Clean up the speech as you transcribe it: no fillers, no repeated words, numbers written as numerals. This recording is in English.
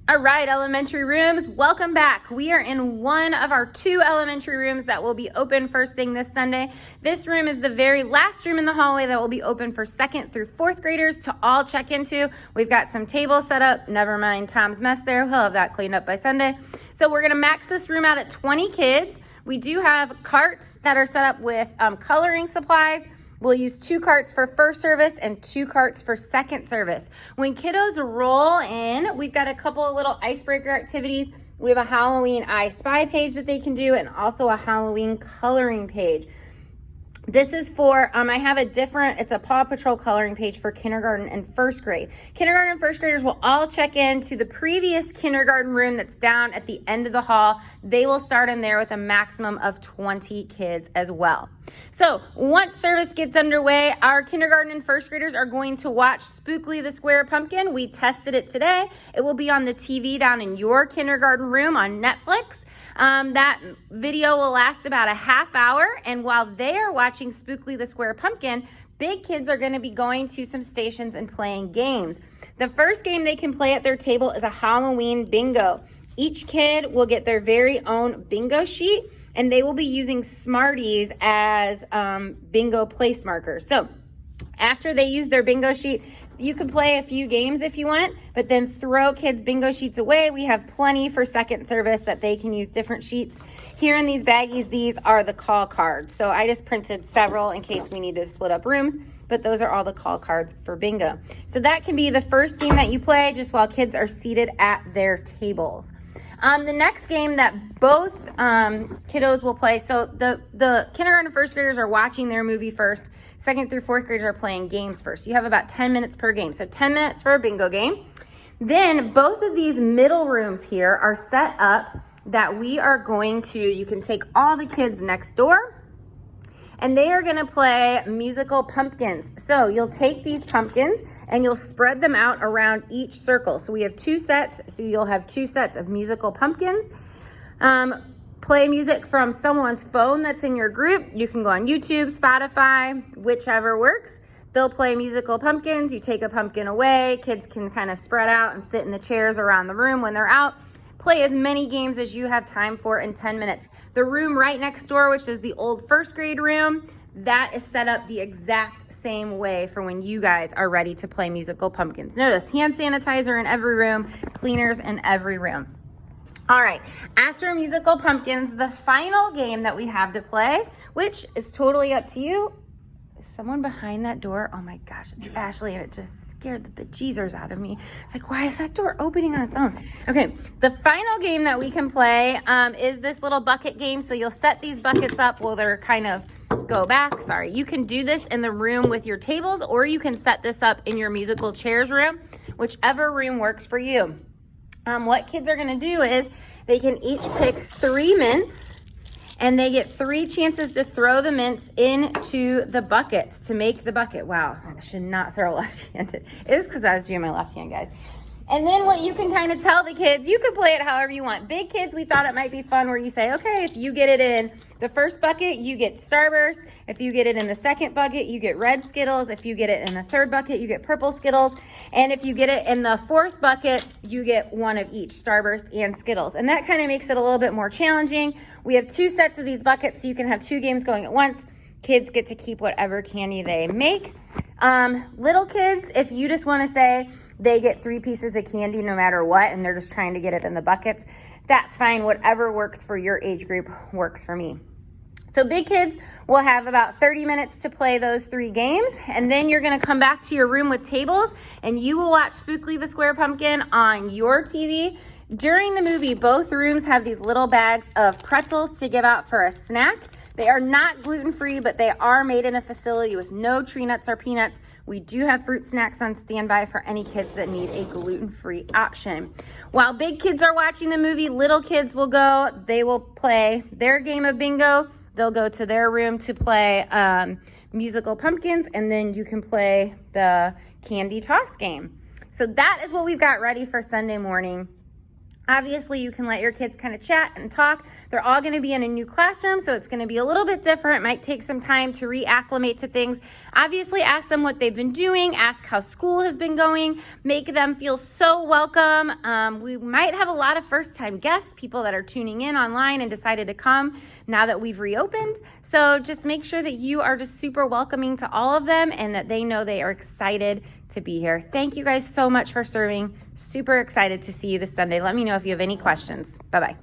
All right, elementary rooms, welcome back. We are in one of our 2 elementary rooms that will be open first thing this Sunday. This room is the very last room in the hallway that will be open for 2nd through 4th graders to all check into. We've got some tables set up. Never mind Tom's mess there. He'll have that cleaned up by Sunday. So we're gonna max this room out at 20 kids. We do have carts that are set up with coloring supplies. We'll use 2 carts for first service and 2 carts for second service. When kiddos roll in, we've got a couple of little icebreaker activities. We have a Halloween I Spy page that they can do and also a Halloween coloring page. This is for, I have it's a Paw Patrol coloring page for kindergarten and 1st grade. Kindergarten and 1st graders will all check in to the previous kindergarten room that's down at the end of the hall. They will start in there with a maximum of 20 kids as well. So once service gets underway, our kindergarten and 1st graders are going to watch Spookly the Square Pumpkin. We tested it today. It will be on the TV down in your kindergarten room on Netflix. That video will last about a half hour, and while they are watching Spookly the Square Pumpkin, big kids are going to be going to some stations and playing games. The first game they can play at their table is a Halloween bingo. Each kid will get their very own bingo sheet, and they will be using Smarties as bingo place markers. So after they use their bingo sheet, you can play a few games if you want, but then throw kids' bingo sheets away. We have plenty for second service that they can use different sheets. Here in these baggies, these are the call cards. So I just printed several in case we need to split up rooms, but those are all the call cards for bingo. So that can be the first game that you play just while kids are seated at their tables. The next game that both kiddos will play, so the kindergarten and 1st graders are watching their movie first. 2nd through 4th graders are playing games first. You have about 10 minutes per game. So 10 minutes for a bingo game. Then both of these middle rooms here are set up that we are going to, you can take all the kids next door and they are gonna play musical pumpkins. So you'll take these pumpkins and you'll spread them out around each circle. So we have 2 sets, so you'll have 2 sets of musical pumpkins. Play music from someone's phone that's in your group. You can go on YouTube, Spotify, whichever works. They'll play musical pumpkins. You take a pumpkin away. Kids can kind of spread out and sit in the chairs around the room when they're out. Play as many games as you have time for in 10 minutes. The room right next door, which is the old 1st grade room, that is set up the exact same way for when you guys are ready to play musical pumpkins. Notice hand sanitizer in every room, cleaners in every room. All right, after musical pumpkins, the final game that we have to play, which is totally up to you. Is someone behind that door? Oh my gosh, it's Ashley, and it just scared the bejeezers out of me. It's like, why is that door opening on its own? Okay, the final game that we can play is this little bucket game. So you'll set these buckets up while they're kind of go back. Sorry, you can do this in the room with your tables, or you can set this up in your musical chairs room, whichever room works for you. What kids are gonna do is they can each pick 3 mints and they get 3 chances to throw the mints into the buckets to make the bucket. Wow, I should not throw left-handed. It is because I was doing my left hand, guys. And then what you can kind of tell the kids, you can play it however you want. Big kids, we thought it might be fun where you say, okay, if you get it in the first bucket, you get Starburst. If you get it in the second bucket, you get red Skittles. If you get it in the third bucket, you get purple Skittles. And if you get it in the 4th bucket, you get one of each, Starburst and Skittles. And that kind of makes it a little bit more challenging. We have 2 sets of these buckets, so you can have 2 games going at once. Kids get to keep whatever candy they make. Little kids, if you just want to say they get 3 pieces of candy no matter what, and they're just trying to get it in the buckets, that's fine. Whatever works for your age group works for me. So big kids will have about 30 minutes to play those 3 games, and then you're going to come back to your room with tables, and you will watch Spookly the Square Pumpkin on your TV. During the movie, both rooms have these little bags of pretzels to give out for a snack. They are not gluten-free, but they are made in a facility with no tree nuts or peanuts. We do have fruit snacks on standby for any kids that need a gluten-free option. While big kids are watching the movie, little kids will go, they will play their game of bingo. They'll go to their room to play musical pumpkins, and then you can play the candy toss game. So that is what we've got ready for Sunday morning. Obviously, you can let your kids kind of chat and talk. They're all going to be in a new classroom, so it's going to be a little bit different. It might take some time to reacclimate to things. Obviously, ask them what they've been doing. Ask how school has been going. Make them feel so welcome. We might have a lot of first-time guests, people that are tuning in online and decided to come now that we've reopened. So just make sure that you are just super welcoming to all of them and that they know they are excited to be here. Thank you guys so much for serving. Super excited to see you this Sunday. Let me know if you have any questions. Bye-bye.